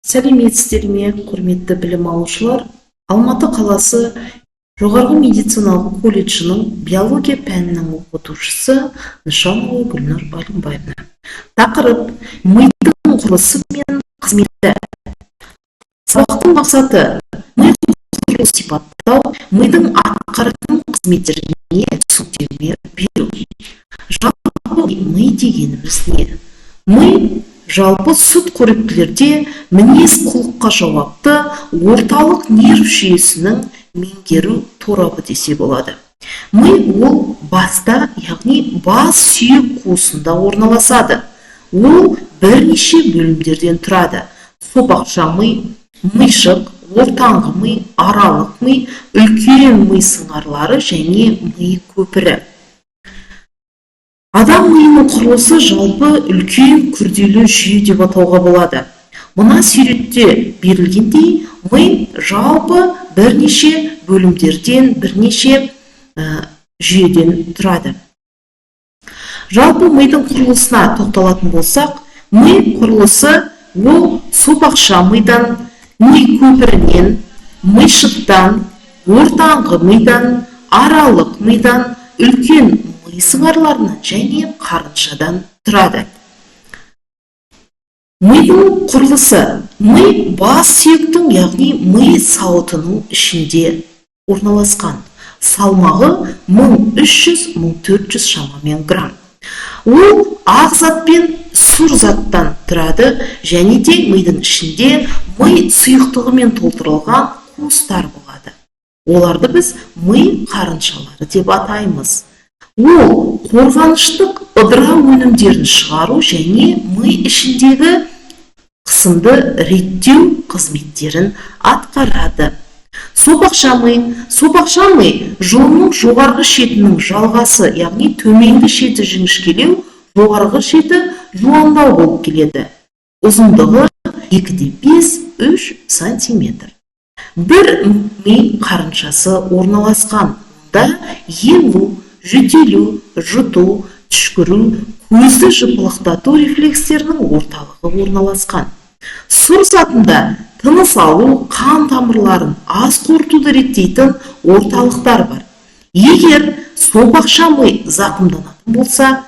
Сәлеметсіздер ме, құрметті білім алушылар? Алматы қаласы жоғарғы медициналық колледжінің биология пәнінің оқытушысы Нышанова Гүлнұр Балимбаевна. Тақырып: мидың құрылысы мен қызметі. Сабақтың мақсаты: ми құрылысын сипаттау, мидың атқаратын қызметтеріне түсініктеме беру. Жалпы ми дегеніміз не? Ми жалпы сүт қоректілерде мінез құлыққа жауапты орталық нерв жүйесінің меңгеру торабы десе болады. Ми ол баста, яғни бас сүйек қуысында орналасады. Ол бірнеше бөлімдерден тұрады. Сопақша ми, мишық, ортаңғы ми, аралық ми, үлкен ми сыңарлары және ми көпірі. Адам миының құрылысы жалпы үлкен күрделі жүйе деп атауға болады. Мына суретте берілгендей, ми жалпы бірнеше бөлімдерден, бірнеше жүйеден тұрады. Жалпы мидың құрылысына тоқталатын болсақ, ми құрылысы ол сопақша мидан, ми көпірінен, мишықтан, ортаңғы мидан, аралық мидан, үлкен ми сыңарларынан және қарыншадан тұрады. Мидың құрылысы: ми бас сүйектің, яғни ми сауытының ішінде орналасқан. Салмағы 1300-1400 шамамен грамм. Ол ақ зат пен сұр заттан тұрады және де мидың ішінде ми сұйықтығымен толтырылған қуыстар болады. Оларды біз ми қарыншалары деп атаймыз. Ол қорғаныштық ыдырау өнімдерін шығару және ми ішіндегі қысымды реттеу қызметтерін атқарады. Сопақша ми жұлынның жоғарғы шетінің жалғасы, яғни төменгі шеті жіңішкелеу, жоғарғы шеті жуандау болып келеді. Ұзындығы 2,5-3 сантиметр. Бір ми қарыншасы орналасқан. Онда ему, жөтелу, жұту, түшкіру, көзді жыпылықтату рефлекстерінің орталығы орналасқан. Сұр затында тыныс алу, қан тамырларын аз қорытуды реттейтін орталықтар бар. Егер сопақша ми зақымданатын болса,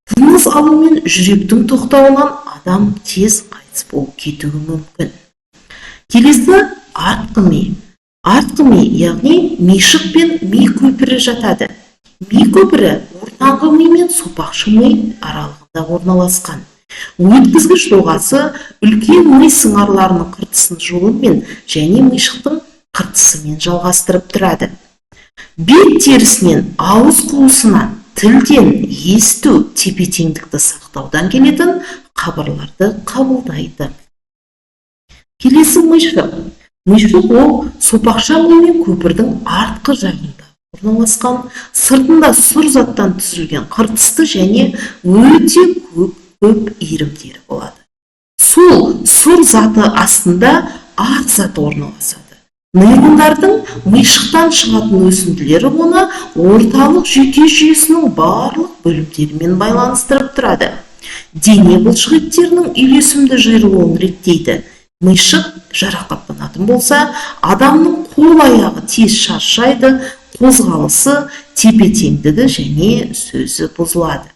тыныс алу мен жүректің тоқтауынан адам тез қайтыс болып кетуі мүмкін. Келесі артқы ми. Артқы ми, яғни мишық пен ми көпірі жатады. Ми көпірі ортаңғы ми мен сопақша ми аралығында орналасқан. Өткізгіш доғасы үлкен ми сыңарларының қыртысын жұлынмен және мишықтың қыртысымен жалғастырып тұрады. Бет терісінен ауыз қуысына, тілден есту, тепе-теңдікті сақтаудан келетін хабарларды қабылдайды. Келесі мишық. Мишық ол сопақша ми мен көпірдің артқы жағында орналасқан, сыртында сұр заттан түзілген қыртысты және өте көп иірімдері болады. Сол сұр заты астында ақ заты орналасады. Нейрондардың мишықтан шығатын өсінділері оны орталық жүйке жүйесінің барлық бөлімдерімен байланыстырып тұрады. Дене бұлшықеттерінің үйлесімді жиырылуын реттейді. Мишық жарақаттанатын болса, адамның қол-аяғы тез шаршайды, қозғалысы, тепе-теңдігі және сөзі бұзылады.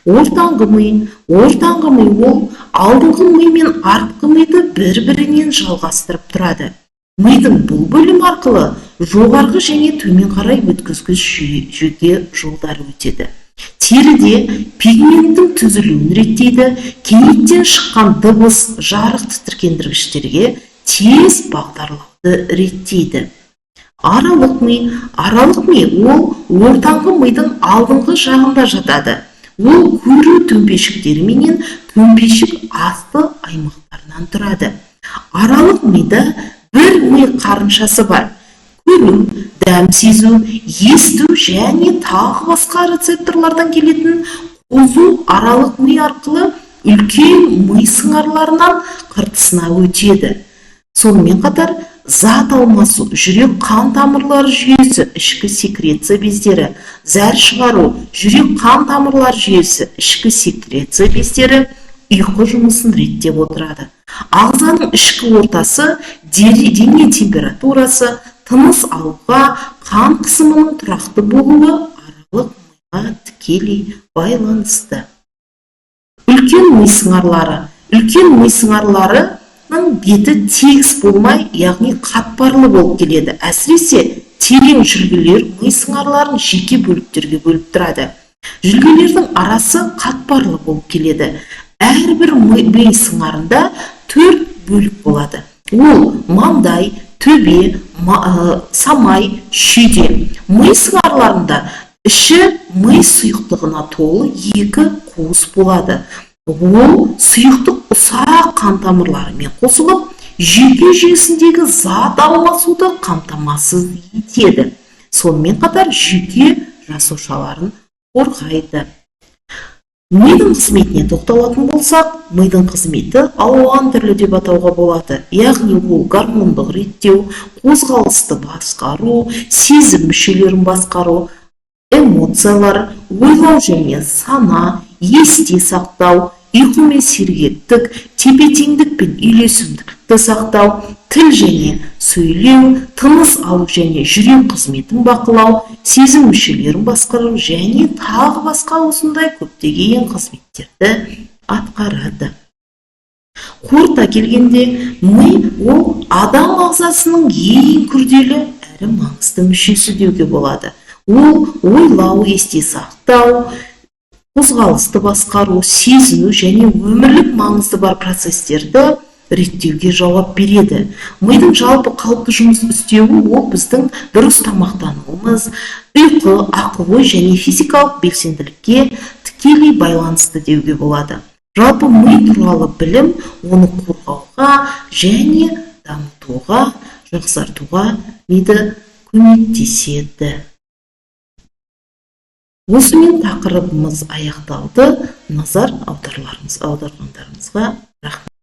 Ортаңғы ми ол алдыңғы ми мен артқы миды бір-бірінен жалғастырып тұрады. Мидың бұл бөлім арқылы жоғарғы және төмен қарай өткізгіш жүйке жолдары өтеді. Теріде пигменттің түзілуін реттейді, кенеттен шыққан дыбыс, жарық тітіркендіргіштерге тез бағдарлауды реттейді. Аралық ми ол ортаңғы мидың алдыңғы жағында жатады. Ол көру төмпешіктері менен төмпешік асты аймақтарынан тұрады. Аралық мида бір ми қарыншасы бар. Көру, дәм сезу, есту және тағы басқа рецепторлардан келетін қозу аралық ми арқылы үлкен ми сыңарларынан қыртысына өтеді. Сонымен қатар зат алмасу, жүрек қан тамырлары жүйесі, ішкі секреция бездері, зәр шығару, жүрек қан тамырлар жүйесі, ішкі секреция бездері, ұйқы жұмысын реттеп отырады. Ағзаның ішкі ортасы, дене температурасы, тыныс алуға, қан қысымының тұрақты болуы аралық миға тікелей байланысты. Үлкен ми сыңарлары. Үлкен ми сыңарларының беті тегіс болмай, яғни қатпарлы болып келеді. Әсіресе терең жүлгелер ми сыңарларын жеке бөліктерге бөліп тұрады. Жүлгелердің арасы қатпарлы болып келеді. Әрбір ми сыңарында 4 бөлік болады. Ол маңдай, төбе, самай, шүйде. Ми сыңарларында іші ми сұйықтығына толы 2 қуыс болады. Ол сұйықтық ұсақ қан тамырларымен қосылып, жүйке жүйесіндегі зат алмасуды қамтамасыз етеді. Сонымен қатар жүйке жасушаларын қорғайды. Мидың қызметіне тоқталатын болсақ, мидың қызметі алуан түрлі деп атауға болады. Яғни ол гормондық реттеу, қозғалысты басқару, сезім мүшелерін басқару, эмоциялар, ойлау және сана, есте сақтау, ұйқы мен сергектік, тепе-теңдік пен үйлесімдікті сақтау, тіл және сөйлеу, тыныс алу және жүрек қызметін бақылау, сезім мүшелерін басқару және тағы басқа осындай көптеген қызметтерді атқарады. Қорыта келгенде, ми ол адам ағзасының ең күрделі әрі маңызды мүшесі деуге болады. Ол ойлау, есте сақтау, қозғалысты басқару, сезіну және өмірлік маңызды бар процестерді реттеуге жауап береді. Мидың жалпы қалыпты жұмыс істеуі ол біздің дұрыс тамақтануымыз, ұйқы, ақыл-ой және физикалық белсенділікке тікелей байланысты деуге болады. Жалпы ми туралы білім оны қорғауға және дамытуға, жақсартуға миды көмектеседі. Осымен тақырыбымыз аяқталды. Назар аударғандарыңызға рахмет.